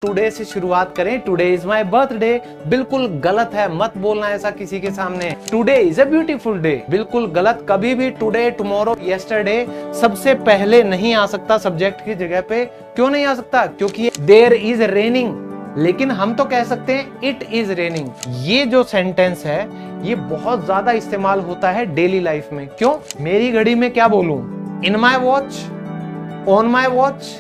Today से शुरुआत करें। टुडे इज माई बर्थडे बिल्कुल गलत है, मत बोलना ऐसा किसी के सामने। Today is a beautiful day बिल्कुल गलत। कभी भी टुडे, टुमारो, यस्टरडे सबसे पहले नहीं आ सकता सब्जेक्ट की जगह पे। क्यों नहीं आ सकता? क्योंकि देयर इज रेनिंग। लेकिन हम तो कह सकते हैं इट इज रेनिंग। ये जो सेंटेंस है ये बहुत ज्यादा इस्तेमाल होता है डेली लाइफ में। क्यों? मेरी घड़ी में क्या बोलूं? In my watch, on my watch,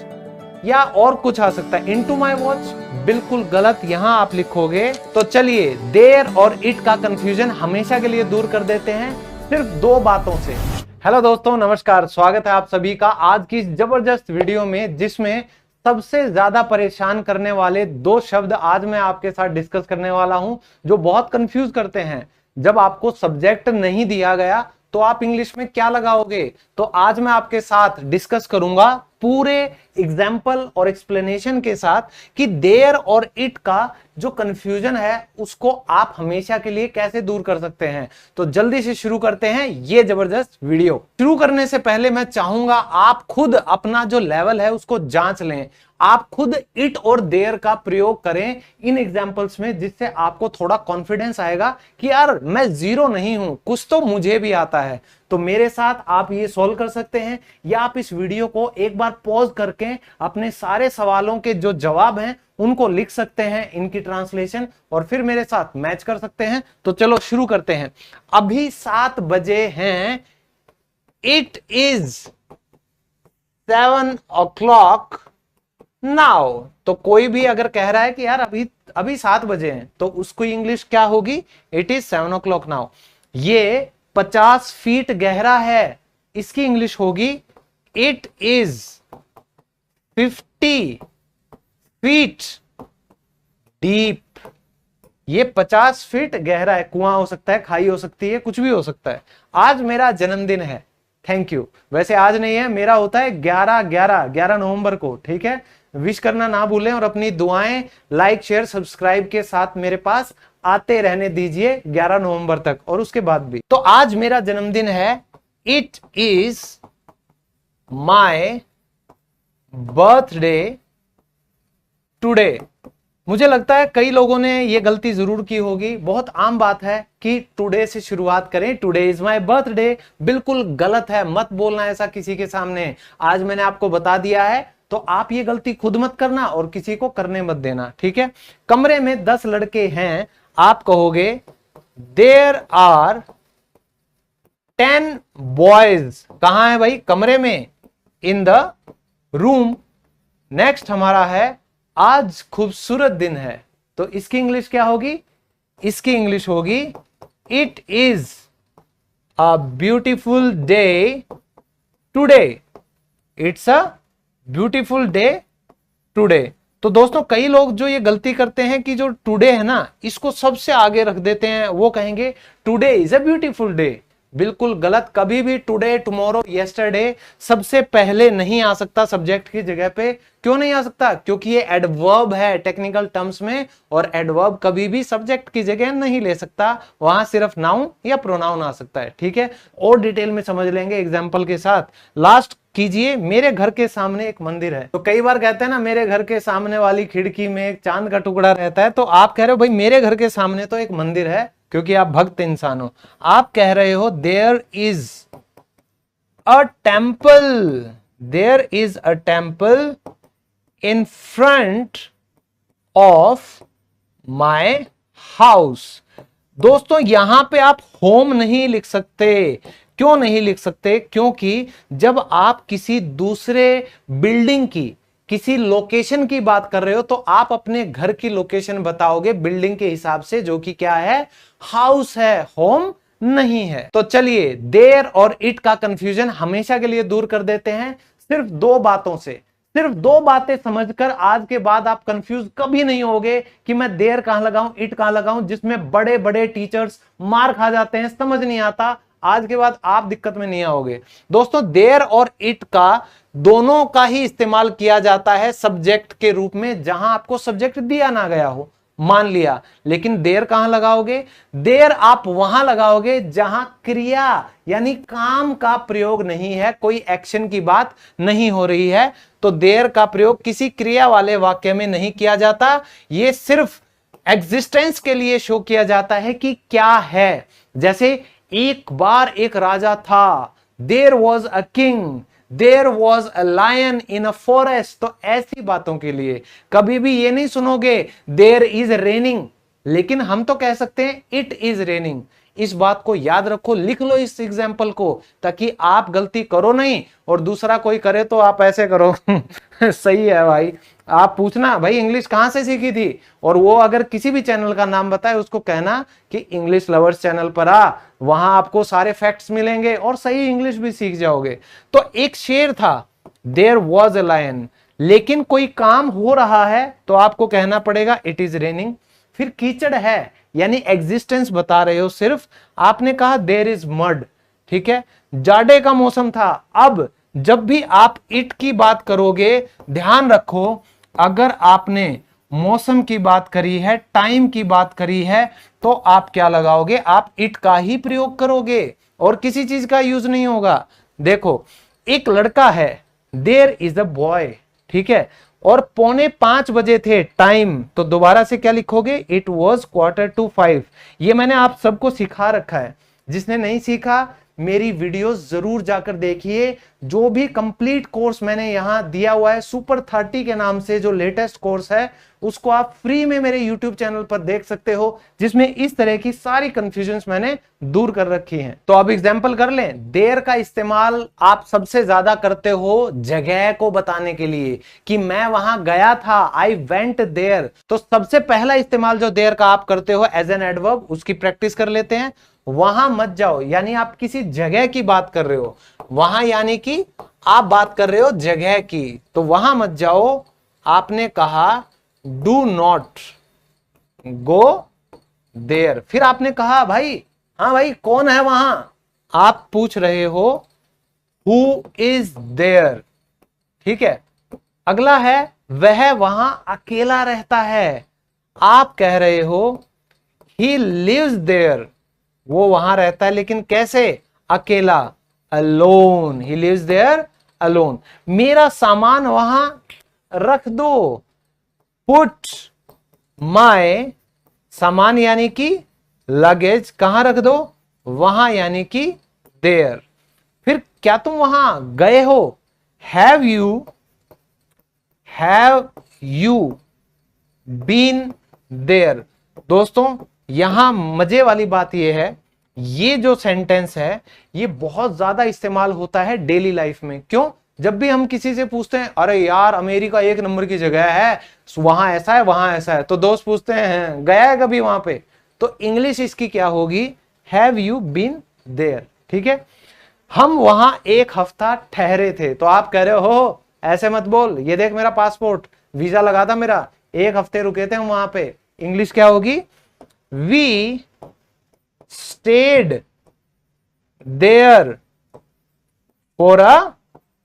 या और कुछ आ सकता है। इनटू माई वॉच बिल्कुल गलत। यहां आप लिखोगे तो चलिए देयर और इट का कंफ्यूजन हमेशा के लिए दूर कर देते हैं सिर्फ दो बातों से। हेलो दोस्तों, नमस्कार, स्वागत है आप सभी का आज की इस जबरदस्त वीडियो में, जिसमें सबसे ज्यादा परेशान करने वाले दो शब्द आज मैं आपके साथ डिस्कस करने वाला हूं, जो बहुत कंफ्यूज करते हैं। जब आपको सब्जेक्ट नहीं दिया गया तो आप इंग्लिश में क्या लगाओगे? तो आज मैं आपके साथ डिस्कस करूंगा पूरे एग्जाम्पल और एक्सप्लेनेशन के साथ कि देयर और इट का जो कंफ्यूजन है उसको आप हमेशा के लिए कैसे दूर कर सकते हैं। तो जल्दी से शुरू करते हैं ये जबरदस्त वीडियो। शुरू करने से पहले मैं चाहूंगा आप खुद अपना जो लेवल है उसको जांच लें। आप खुद इट और देयर का प्रयोग करें इन एग्जाम्पल्स में, जिससे आपको थोड़ा कॉन्फिडेंस आएगा कि यार मैं जीरो नहीं हूं, कुछ तो मुझे भी आता है। तो मेरे साथ आप ये सॉल्व कर सकते हैं, या आप इस वीडियो को एक बार पॉज करके अपने सारे सवालों के जो जवाब हैं उनको लिख सकते हैं, इनकी ट्रांसलेशन, और फिर मेरे साथ मैच कर सकते हैं। तो चलो शुरू करते हैं। अभी 7 बजे हैं। It is 7 o'clock now. तो कोई भी अगर कह रहा है कि यार अभी 7 बजे हैं तो उसको इंग्लिश क्या होगी? It is 7 o'clock now. ये 50 फीट गहरा है, इसकी इंग्लिश होगी इट इज 50 फीट डीप। ये 50 फीट गहरा है। कुआं हो सकता है, खाई हो सकती है, कुछ भी हो सकता है। आज मेरा जन्मदिन है। Thank you. वैसे आज नहीं है, मेरा होता है 11 नवंबर को। ठीक है, विश करना ना भूलें और अपनी दुआएं लाइक, शेयर, सब्सक्राइब के साथ मेरे पास आते रहने दीजिए 11 नवंबर तक और उसके बाद भी। तो आज मेरा जन्मदिन है। It is my birthday today. मुझे लगता है कई लोगों ने ये गलती जरूर की होगी। बहुत आम बात है कि टुडे से शुरुआत करें। टुडे इज माय बर्थडे बिल्कुल गलत है, मत बोलना ऐसा किसी के सामने। आज मैंने आपको बता दिया है, तो आप ये गलती खुद मत करना और किसी को करने मत देना। ठीक है। कमरे में 10 लड़के हैं। आप कहोगे देयर आर 10 बॉयज। कहां है भाई? कमरे में, इन द रूम। नेक्स्ट हमारा है आज खूबसूरत दिन है। तो इसकी इंग्लिश क्या होगी? इसकी इंग्लिश होगी it is a beautiful day today. It's a beautiful day today. तो दोस्तों कई लोग जो ये गलती करते हैं कि जो टुडे है ना, इसको सबसे आगे रख देते हैं। वो कहेंगे today is a beautiful day. बिल्कुल गलत। कभी भी टुडे, टुमारो, यस्टरडे सबसे पहले नहीं आ सकता सब्जेक्ट की जगह पे। क्यों नहीं आ सकता? क्योंकि ये एडवर्ब है टेक्निकल टर्म्स में, और एडवर्ब कभी भी सब्जेक्ट की जगह नहीं ले सकता। वहां सिर्फ नाउन या प्रोनाउन आ सकता है। ठीक है, और डिटेल में समझ लेंगे एग्जाम्पल के साथ। लास्ट कीजिए, मेरे घर के सामने एक मंदिर है। तो कई बार कहते हैं ना, मेरे घर के सामने वाली खिड़की में एक चांद का टुकड़ा रहता है। तो आप कह रहे हो भाई मेरे घर के सामने तो एक मंदिर है, क्योंकि आप भक्त इंसान हो। आप कह रहे हो there is a temple. There is a temple in front of my house. दोस्तों यहां पे आप होम नहीं लिख सकते। क्यों नहीं लिख सकते? क्योंकि जब आप किसी दूसरे बिल्डिंग की, किसी लोकेशन की बात कर रहे हो, तो आप अपने घर की लोकेशन बताओगे बिल्डिंग के हिसाब से, जो कि क्या है? हाउस है, होम नहीं है। तो चलिए देयर और इट का कंफ्यूजन हमेशा के लिए दूर कर देते हैं सिर्फ दो बातों से। सिर्फ दो बातें समझकर आज के बाद आप कंफ्यूज कभी नहीं होगे कि मैं देयर कहां लगाऊं, इट कहां लगाऊं, जिसमें बड़े बड़े टीचर्स मार खा जाते हैं, समझ नहीं आता। आज के बाद आप दिक्कत में नहीं आओगे। दोस्तों देयर और इट का दोनों का ही इस्तेमाल किया जाता है सब्जेक्ट के रूप में, जहां आपको सब्जेक्ट दिया ना गया हो, मान लिया। लेकिन देयर कहां लगाओगे? देयर आप वहां लगाओगे जहां क्रिया यानी काम का प्रयोग नहीं है, कोई एक्शन की बात नहीं हो रही है। तो देयर का प्रयोग किसी क्रिया वाले वाक्य में नहीं किया जाता, ये सिर्फ एग्जिस्टेंस के लिए शो किया जाता है कि क्या है। जैसे एक बार एक राजा था, there was a king, there was a lion in a forest, तो ऐसी बातों के लिए। कभी भी ये नहीं सुनोगे देयर इज रेनिंग, लेकिन हम तो कह सकते हैं इट इज रेनिंग। इस बात को याद रखो, लिख लो इस एग्जाम्पल को, ताकि आप गलती करो नहीं और दूसरा कोई करे तो आप ऐसे करो सही है भाई। आप पूछना भाई इंग्लिश कहां से सीखी थी, और वो अगर किसी भी चैनल का नाम बताए उसको कहना कि इंग्लिश लवर्स चैनल पर आ, वहां आपको सारे फैक्ट्स मिलेंगे और सही इंग्लिश भी सीख जाओगे। तो एक शेर था, देयर वॉज अ लायन, लेकिन कोई काम हो रहा है तो आपको कहना पड़ेगा इट इज रेनिंग। फिर कीचड़ है, यानी एग्जिस्टेंस बता रहे हो सिर्फ, आपने कहा देयर इज मड, ठीक है। जाड़े का मौसम था, अब जब भी आप इट की बात करोगे ध्यान रखो, अगर आपने मौसम की बात करी है, टाइम की बात करी है, तो आप क्या लगाओगे, आप इट का ही प्रयोग करोगे और किसी चीज का यूज नहीं होगा। देखो एक लड़का है, देयर इज अ बॉय, ठीक है, और 4:45 बजे थे टाइम, तो दोबारा से क्या लिखोगे, इट वॉज 4:45। ये मैंने आप सबको सिखा रखा है, जिसने नहीं सीखा मेरी वीडियोस जरूर जाकर देखिए। जो भी कंप्लीट कोर्स मैंने यहां दिया हुआ है सुपर 30 के नाम से, जो लेटेस्ट कोर्स है, उसको आप फ्री में मेरे यूट्यूब चैनल पर देख सकते हो, जिसमें इस तरह की सारी कंफ्यूजन्स मैंने दूर कर रखी हैं। तो अब एग्जांपल कर लें, देयर का इस्तेमाल आप सबसे ज्यादा करते हो जगह को बताने के लिए, कि मैं वहां गया था, आई वेंट देयर। तो सबसे पहला इस्तेमाल जो देयर का आप करते हो एज एन एडवर्ब, उसकी प्रैक्टिस कर लेते हैं। वहां मत जाओ, यानी आप किसी जगह की बात कर रहे हो, वहां यानी कि आप बात कर रहे हो जगह की, तो वहां मत जाओ। आपने कहा डू नॉट गो देयर। फिर आपने कहा भाई, हाँ भाई कौन है वहां, आप पूछ रहे हो हु इज देयर, ठीक है। अगला है वह वहां अकेला रहता है, आप कह रहे हो ही लिव्स देयर, वो वहां रहता है लेकिन कैसे, अकेला, alone, he lives there alone. मेरा सामान वहां रख दो, पुट माय सामान यानी कि लगेज कहां रख दो, वहां यानी कि देयर। फिर क्या तुम वहां गए हो, हैव यू बीन देयर। दोस्तों यहां मजे वाली बात यह है, ये जो सेंटेंस है ये बहुत ज्यादा इस्तेमाल होता है डेली लाइफ में। क्यों, जब भी हम किसी से पूछते हैं अरे यार अमेरिका एक नंबर की जगह है, वहां ऐसा है वहां ऐसा है, तो दोस्त पूछते हैं गया है कभी वहां पे, तो इंग्लिश इसकी क्या होगी, हैव यू बीन देयर, ठीक है। हम वहां एक हफ्ता ठहरे थे, तो आप कह रहे हो ऐसे मत बोल, ये देख मेरा पासपोर्ट, वीजा लगा था मेरा, 1 हफ्ते रुके थे हम वहां पे। इंग्लिश क्या होगी, we stayed there for a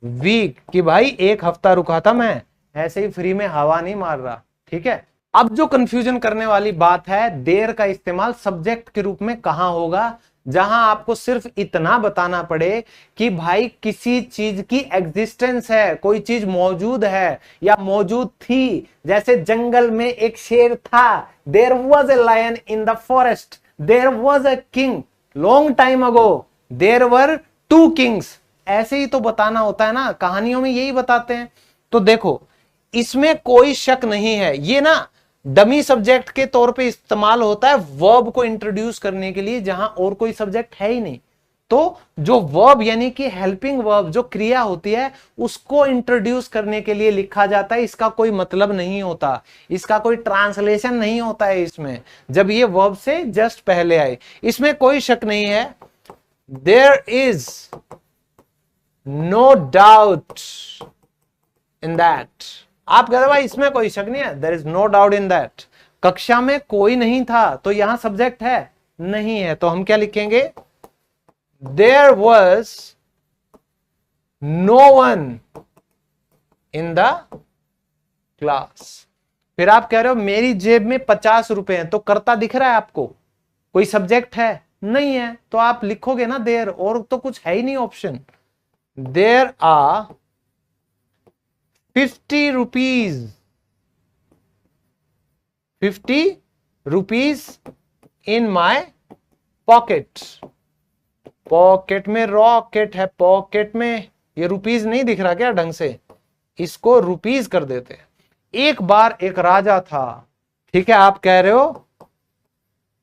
week, कि भाई 1 हफ्ता रुका था मैं, ऐसे ही फ्री में हवा नहीं मार रहा, ठीक है। अब जो कंफ्यूजन करने वाली बात है, देयर का इस्तेमाल सब्जेक्ट के रूप में कहां होगा, जहां आपको सिर्फ इतना बताना पड़े कि भाई किसी चीज की एग्जिस्टेंस है, कोई चीज मौजूद है या मौजूद थी। जैसे जंगल में एक शेर था, there was a lion in the forest, there was a king long time ago, there were 2 kings. ऐसे ही तो बताना होता है ना, कहानियों में यही बताते हैं। तो देखो इसमें कोई शक नहीं है, ये ना डमी सब्जेक्ट के तौर पे इस्तेमाल होता है वर्ब को इंट्रोड्यूस करने के लिए, जहां और कोई सब्जेक्ट है ही नहीं। तो जो वर्ब यानी कि हेल्पिंग वर्ब, जो क्रिया होती है, उसको इंट्रोड्यूस करने के लिए लिखा जाता है। इसका कोई मतलब नहीं होता, इसका कोई ट्रांसलेशन नहीं होता है इसमें, जब ये वर्ब से जस्ट पहले आए। इसमें कोई शक नहीं है, there is no doubt in that. आप कहते भाई इसमें कोई शक नहीं है, there is no doubt in that. कक्षा में कोई नहीं था, तो यहां सब्जेक्ट है नहीं है, तो हम क्या लिखेंगे, there was no one in the class. फिर आप कह रहे हो मेरी जेब में 50 रुपए हैं, तो करता दिख रहा है आपको, कोई सब्जेक्ट है नहीं है, तो आप लिखोगे ना देयर, और तो कुछ है ही नहीं option. There are 50 rupees, 50 rupees in my pocket. Pocket में रॉकेट है, पॉकेट में, ये रुपीज नहीं दिख रहा क्या ढंग से, इसको रुपीज कर देते। एक बार एक राजा था, ठीक है, आप कह रहे हो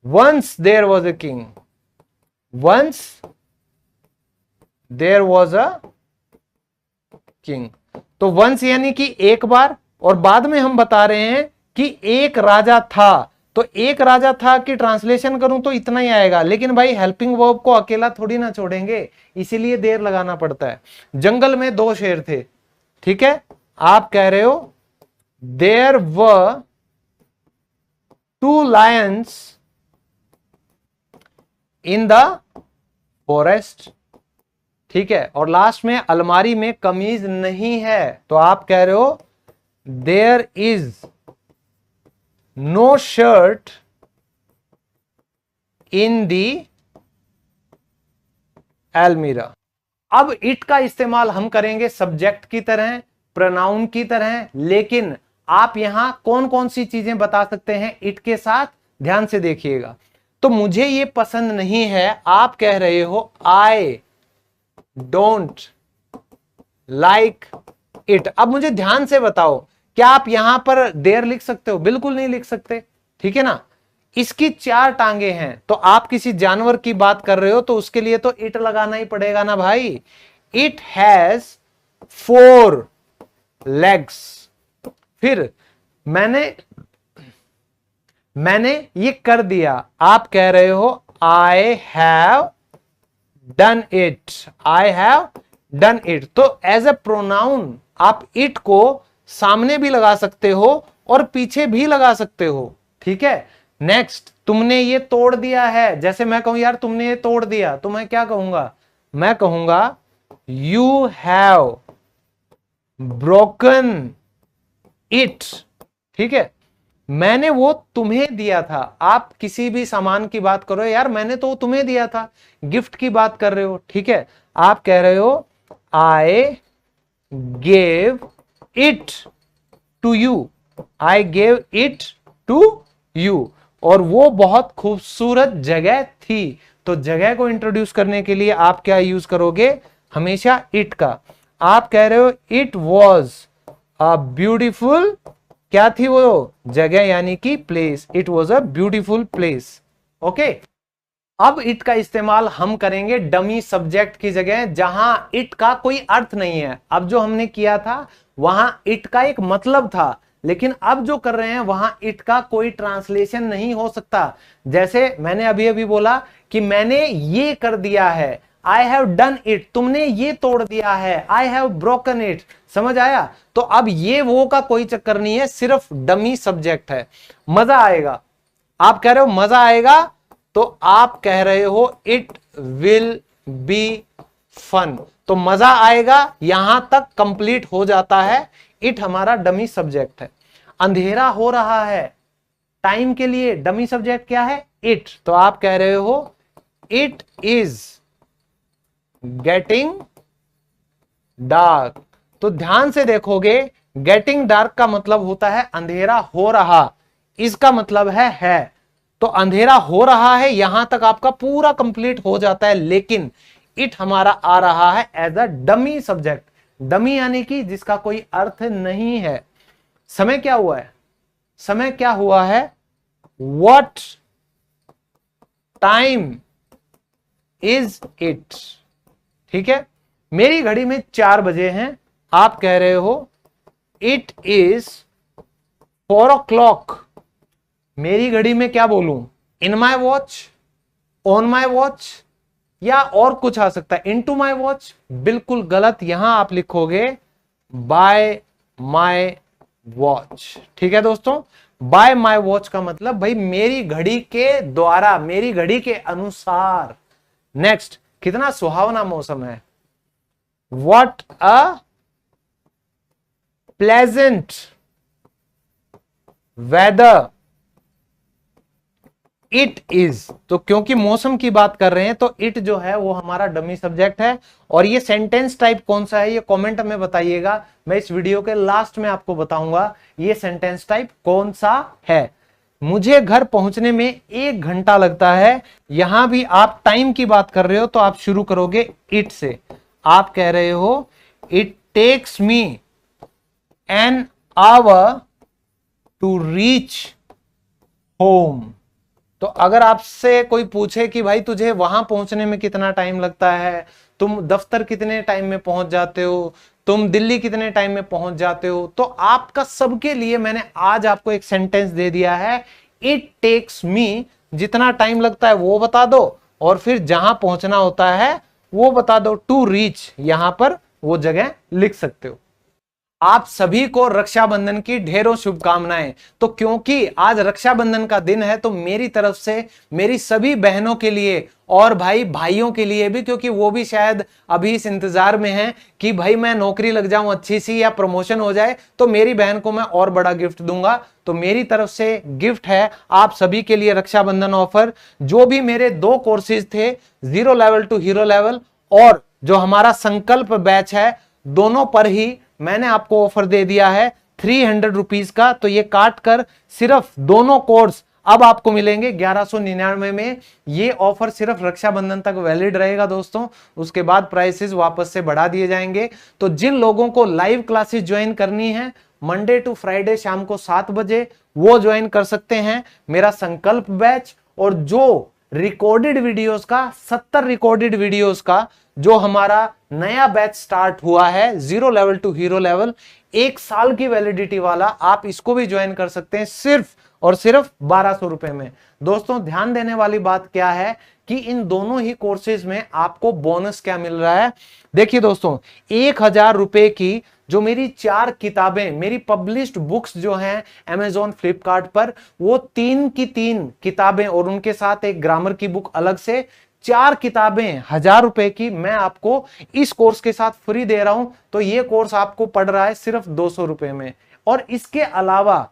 once there was a king, once there was a king. तो वंस यानी कि एक बार, और बाद में हम बता रहे हैं कि एक राजा था, तो एक राजा था कि ट्रांसलेशन करूं तो इतना ही आएगा, लेकिन भाई हेल्पिंग वर्ब को अकेला थोड़ी ना छोड़ेंगे, इसीलिए देर लगाना पड़ता है। जंगल में 2 शेर थे, ठीक है, आप कह रहे हो there were 2 lions in the forest, ठीक है, और लास्ट में अलमारी में कमीज नहीं है, तो आप कह रहे हो there is no shirt in the एलमीरा। अब इट का इस्तेमाल हम करेंगे सब्जेक्ट की तरह, प्रोनाउन की तरह, लेकिन आप यहां कौन कौन सी चीजें बता सकते हैं इट के साथ, ध्यान से देखिएगा। तो मुझे ये पसंद नहीं है, आप कह रहे हो आई डोंट लाइक इट। अब मुझे ध्यान से बताओ, क्या आप यहां पर देयर लिख सकते हो? बिल्कुल नहीं लिख सकते, ठीक है ना। इसकी 4 टांगे हैं, तो आप किसी जानवर की बात कर रहे हो तो उसके लिए तो इट लगाना ही पड़ेगा ना भाई। It has 4 legs. फिर मैंने ये कर दिया, आप कह रहे हो I have done it, I have done it. तो एज ए प्रोनाउन आप इट को सामने भी लगा सकते हो और पीछे भी लगा सकते हो, ठीक है। नेक्स्ट, तुमने ये तोड़ दिया है, जैसे मैं कहूं यार तुमने ये तोड़ दिया, तो मैं क्या कहूंगा? मैं कहूंगा यू हैव ब्रोकन इट, ठीक है। मैंने वो तुम्हें दिया था, आप किसी भी सामान की बात करो, यार मैंने तो तुम्हें दिया था, गिफ्ट की बात कर रहे हो, ठीक है। आप कह रहे हो I gave it to you, I gave it to you, और वो बहुत खूबसूरत जगह थी। तो जगह को इंट्रोड्यूस करने के लिए आप क्या यूज करोगे? हमेशा इट का। आप कह रहे हो इट वॉज अ ब्यूटीफुल, क्या थी वो जगह, यानी कि place, it was a beautiful place, okay. अब इट का इस्तेमाल हम करेंगे डमी सब्जेक्ट की जगह, जहां इट का कोई अर्थ नहीं है। अब जो हमने किया था वहां इट का एक मतलब था, लेकिन अब जो कर रहे हैं वहां इट का कोई ट्रांसलेशन नहीं हो सकता। जैसे मैंने अभी अभी बोला कि मैंने ये कर दिया है, आई हैव डन इट, तुमने ये तोड़ दिया है, आई हैव ब्रोकन इट, समझ आया। तो अब ये वो का कोई चक्कर नहीं है, सिर्फ डमी सब्जेक्ट है। मजा आएगा, आप कह रहे हो मजा आएगा, तो आप कह रहे हो इट विल बी फन। तो मजा आएगा यहां तक कंप्लीट हो जाता है, इट हमारा डमी सब्जेक्ट है। अंधेरा हो रहा है, टाइम के लिए डमी सब्जेक्ट क्या है? इट। तो आप कह रहे हो इट इज गेटिंग डार्क। तो ध्यान से देखोगे, गेटिंग डार्क का मतलब होता है अंधेरा हो रहा, इसका मतलब है। तो अंधेरा हो रहा है, यहां तक आपका पूरा कंप्लीट हो जाता है, लेकिन इट हमारा आ रहा है as a dummy subject. Dummy यानी कि जिसका कोई अर्थ नहीं है। समय क्या हुआ है? समय क्या हुआ है? व्हाट टाइम इज इट, ठीक है। मेरी घड़ी में 4 बजे हैं, आप कह रहे हो इट इज 4 o'clock। मेरी घड़ी में क्या बोलूं? In my watch, on my watch, या और कुछ आ सकता है, इन टू माई वॉच। बिल्कुल गलत, यहां आप लिखोगे बाय माई वॉच, ठीक है दोस्तों। बाय माई वॉच का मतलब भाई मेरी घड़ी के द्वारा, मेरी घड़ी के अनुसार। नेक्स्ट, कितना सुहावना मौसम है, what a pleasant whether it is, तो क्योंकि मौसम की बात कर रहे हैं तो इट जो है वो हमारा डमी सब्जेक्ट है। और ये सेंटेंस टाइप कौन सा है ये कमेंट में बताइएगा, मैं इस वीडियो के लास्ट में आपको बताऊंगा ये सेंटेंस टाइप कौन सा है। मुझे घर पहुंचने में 1 घंटा लगता है, यहां भी आप टाइम की बात कर रहे हो तो आप शुरू करोगे इट से। आप कह रहे हो it takes me an hour to reach home. तो अगर आपसे कोई पूछे कि भाई तुझे वहां पहुंचने में कितना टाइम लगता है, तुम दफ्तर कितने टाइम में पहुंच जाते हो, तुम दिल्ली कितने टाइम में पहुंच जाते हो, तो आपका सबके लिए मैंने आज आपको एक सेंटेंस दे दिया है, इट टेक्स मी, जितना टाइम लगता है वो बता दो और फिर जहां पहुंचना होता है वो बता दो। टू रीच यहां पर वो जगह लिख सकते हो। आप सभी को रक्षाबंधन की ढेरों शुभकामनाएं। तो क्योंकि आज रक्षाबंधन का दिन है तो मेरी तरफ से मेरी सभी बहनों के लिए और भाइयों के लिए भी, क्योंकि वो भी शायद अभी इस इंतजार में हैं कि भाई मैं नौकरी लग जाऊं अच्छी सी या प्रमोशन हो जाए तो मेरी बहन को मैं और बड़ा गिफ्ट दूंगा। तो मेरी तरफ से गिफ्ट है आप सभी के लिए रक्षाबंधन ऑफर। जो भी मेरे 2 कोर्सेज थे, 0 लेवल टू हीरो लेवल और जो हमारा संकल्प बैच है, दोनों पर ही मैंने आपको ऑफर दे दिया है 300 रुपीज का। तो ये काट कर सिर्फ दोनों कोर्स अब आपको मिलेंगे 1199 में। ये ऑफर सिर्फ रक्षाबंधन तक वैलिड रहेगा दोस्तों, उसके बाद प्राइसेस वापस से बढ़ा दिए जाएंगे। तो जिन लोगों को लाइव क्लासेस ज्वाइन करनी है मंडे टू फ्राइडे शाम को 7 बजे, वो ज्वाइन कर सकते हैं मेरा संकल्प बैच। और जो रिकॉर्डेड वीडियोस का 70 रिकॉर्डेड वीडियोस का जो हमारा नया बैच स्टार्ट हुआ है 0 लेवल टू हीरो लेवल, 1 साल की वैलिडिटी वाला, आप इसको भी ज्वाइन कर सकते हैं सिर्फ और सिर्फ 1200 रुपए में। दोस्तों ध्यान देने वाली बात क्या है कि इन दोनों ही कोर्सेज में आपको बोनस क्या मिल रहा है। देखिए दोस्तों, 1000 रुपए की जो मेरी 4 किताबें, मेरी पब्लिश्ड बुक्स जो हैं Amazon फ्लिपकार्ट पर, वो 3 की 3 किताबें और उनके साथ एक ग्रामर की बुक अलग से, 4 किताबें 1000 रुपए की मैं आपको इस कोर्स के साथ फ्री दे रहा हूं। तो ये कोर्स आपको पड़ रहा है सिर्फ 200 रुपए में। और इसके अलावा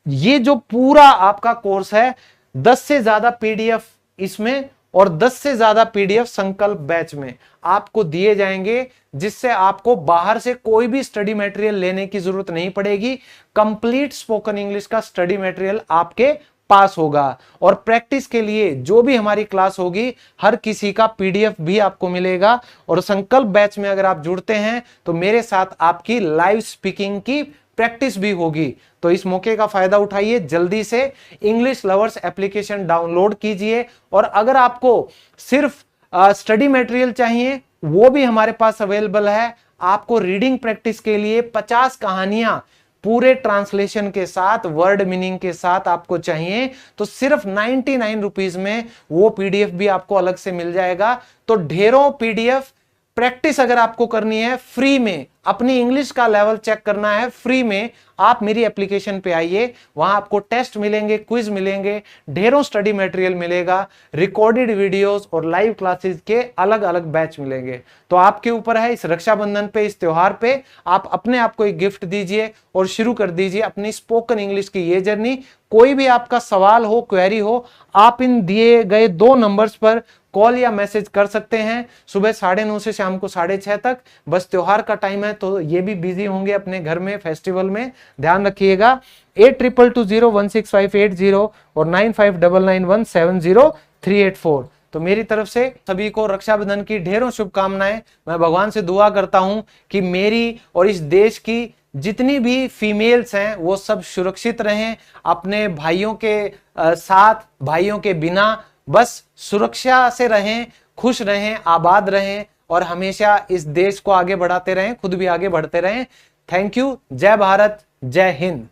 ये जो पूरा आपका कोर्स है, 10 से ज्यादा पीडीएफ इसमें और 10 से ज्यादा पीडीएफ संकल्प बैच में आपको दिए जाएंगे, जिससे आपको बाहर से कोई भी स्टडी मटेरियल लेने की जरूरत नहीं पड़ेगी। कंप्लीट स्पोकन इंग्लिश का स्टडी मटेरियल आपके पास होगा। और प्रैक्टिस के लिए जो भी हमारी क्लास होगी हर किसी का पीडीएफ भी आपको मिलेगा। और संकल्प बैच में अगर आप जुड़ते हैं तो मेरे साथ आपकी लाइव स्पीकिंग की प्रैक्टिस भी होगी। तो इस मौके का फायदा उठाइए, जल्दी से इंग्लिश लवर्स एप्लीकेशन डाउनलोड कीजिए। और अगर आपको सिर्फ स्टडी मटेरियल चाहिए वो भी हमारे पास अवेलेबल है। आपको रीडिंग प्रैक्टिस के लिए 50 कहानियां पूरे ट्रांसलेशन के साथ, वर्ड मीनिंग के साथ आपको चाहिए तो सिर्फ 99 रुपीज में वो पीडीएफ भी आपको अलग से मिल जाएगा। तो ढेरों पीडीएफ, प्रैक्टिस अगर आपको करनी है फ्री में, अपनी इंग्लिश का लेवल चेक करना है फ्री में, आप मेरी एप्लीकेशन पे आइए। वहां आपको टेस्ट मिलेंगे, क्विज मिलेंगे, ढेरों स्टडी मटेरियल मिलेगा, रिकॉर्डेड वीडियोस और लाइव क्लासेस के अलग अलग बैच मिलेंगे। तो आपके ऊपर है, इस रक्षाबंधन पे, इस त्योहार पे आप अपने आप को एक गिफ्ट दीजिए और शुरू कर दीजिए अपनी स्पोकन इंग्लिश की ये जर्नी। कोई भी आपका सवाल हो, क्वेरी हो, आप इन दिए गए 2 नंबर्स पर कॉल या मैसेज कर सकते हैं। सुबह 9:30 से शाम को 6:30 तक। बस त्योहार का टाइम है तो ये भी बिजी होंगे अपने घर में फेस्टिवल में, ध्यान रखिएगा। 8222016580 और 9599170384। तो मेरी तरफ से सभी को रक्षाबंधन की ढेरों शुभकामनाएं। मैं भगवान से दुआ करता हूं कि मेरी और इस देश की जितनी भी फीमेल्स हैं वो सब सुरक्षित रहें, अपने भाइयों के साथ, भाइयों के बिना, बस सुरक्षा से रहें, खुश रहें, आबाद रहें और हमेशा इस देश को आगे बढ़ाते रहें, खुद भी आगे बढ़ते रहें। Thank you. जय भारत, जय हिंद।